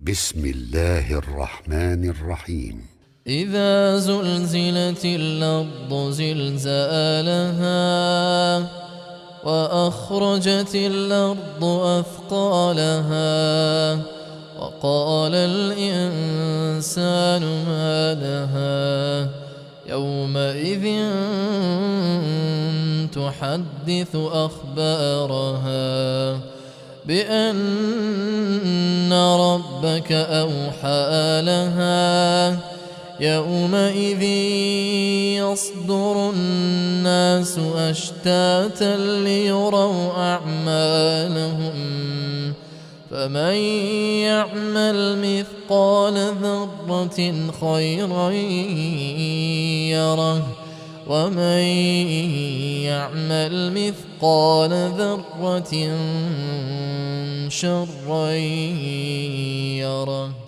بسم الله الرحمن الرحيم. إذا زلزلت الأرض زلزالها وأخرجت الأرض أثقالها وقال الإنسان ما لها يومئذ تحدث أخبارها بأن ربك أوحى لها يومئذ يصدر الناس أشتاتا ليروا أعمالهم فمن يعمل مثقال ذرة خيرا يره ومن يعمل مثقال ذرة شرا يره.